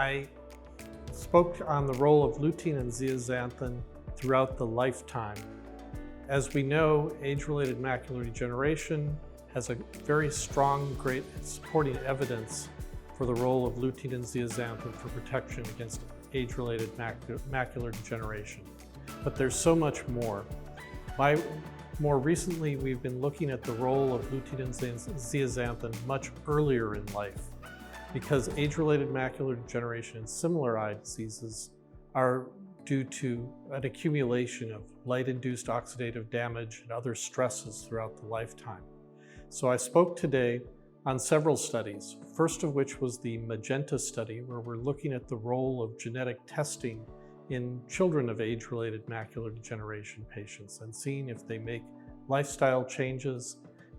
I spoke on the role of lutein and zeaxanthin throughout the lifetime. As we know, age-related macular degeneration has a very strong, great supporting evidence for the role of lutein and zeaxanthin for protection against age-related macular degeneration. But there's so much more. More recently, we've been looking at the role of lutein and zeaxanthin much earlier in life, because age-related macular degeneration and similar eye diseases are due to an accumulation of light-induced oxidative damage and other stresses throughout the lifetime. So I spoke today on several studies, first of which was the Magenta study, where we're looking at the role of genetic testing in children of age-related macular degeneration patients and seeing if they make lifestyle changes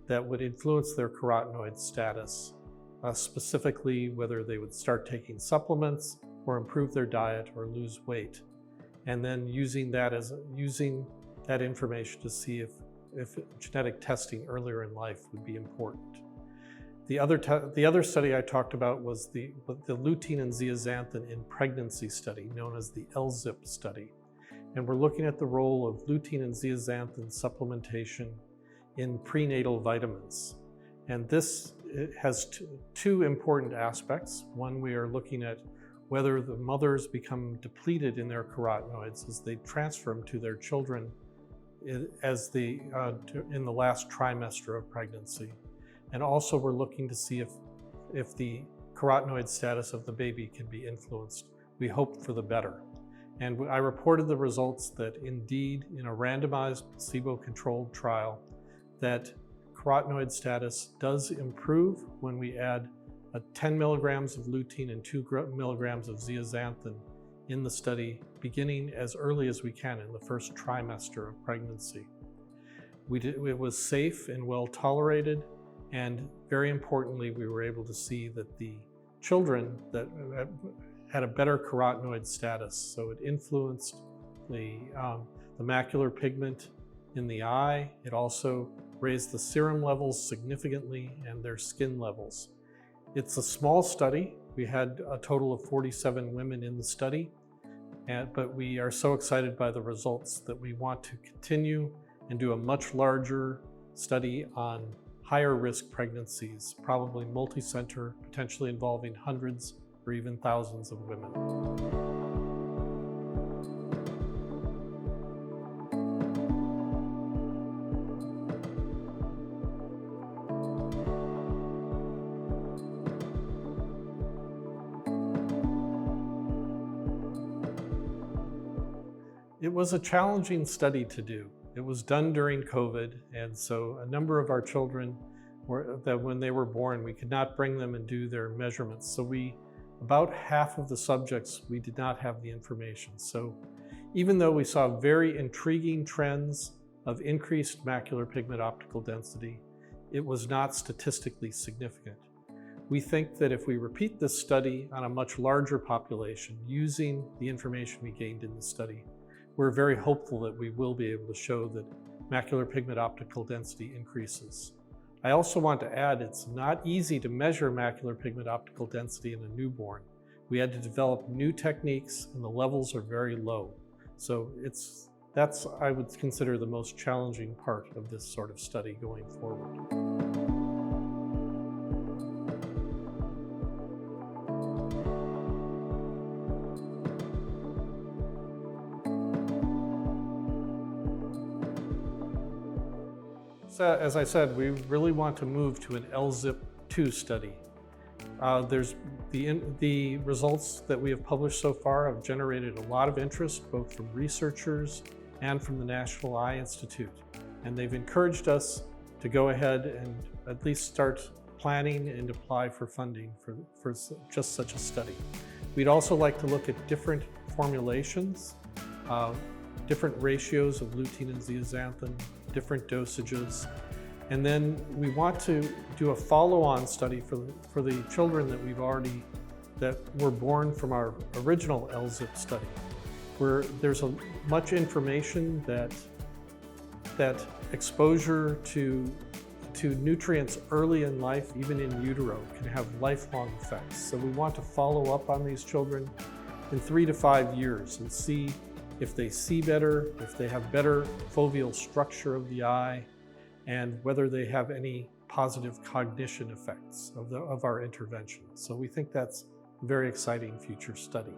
that would influence their carotenoid status, specifically whether they would start taking supplements or improve their diet or lose weight, and then using that information to see if genetic testing earlier in life would be important. The other study I talked about was the lutein and zeaxanthin in pregnancy study, known as the LZIP study. And we're looking at the role of lutein and zeaxanthin supplementation in prenatal vitamins. And this has two important aspects. One, we are looking at whether the mothers become depleted in their carotenoids as they transfer them to their children in the last trimester of pregnancy. And also we're looking to see if the carotenoid status of the baby can be influenced. We hope for the better. And I reported the results that indeed, in a randomized placebo-controlled trial, that carotenoid status does improve when we add 10 milligrams of lutein and 2 milligrams of zeaxanthin in the study, beginning as early as we can in the first trimester of pregnancy. It was safe and well tolerated. And very importantly, we were able to see that the children that had a better carotenoid status. So it influenced the macular pigment in the eye. It also raised the serum levels significantly and their skin levels. It's a small study. We had a total of 47 women in the study, but we are so excited by the results that we want to continue and do a much larger study on higher risk pregnancies, probably multi-center, potentially involving hundreds or even thousands of women. It was a challenging study to do. It was done during COVID, and so a number of our children when they were born, we could not bring them and do their measurements. So about half of the subjects, we did not have the information. So even though we saw very intriguing trends of increased macular pigment optical density, it was not statistically significant. We think that if we repeat this study on a much larger population using the information we gained in the study, we're very hopeful that we will be able to show that macular pigment optical density increases. I also want to add, it's not easy to measure macular pigment optical density in a newborn. We had to develop new techniques and the levels are very low. So that's, I would consider, the most challenging part of this sort of study going forward. So, as I said, we really want to move to an LZIP-2 study. The results that we have published so far have generated a lot of interest, both from researchers and from the National Eye Institute. And they've encouraged us to go ahead and at least start planning and apply for funding for just such a study. We'd also like to look at different formulations, different ratios of lutein and zeaxanthin, different dosages. And then we want to do a follow-on study for the children that were born from our original LZIP study, where there's much information that exposure to to nutrients early in life, even in utero, can have lifelong effects. So we want to follow up on these children in 3 to 5 years and see if they see better, if they have better foveal structure of the eye, and whether they have any positive cognition effects of our intervention. So we think that's a very exciting future study.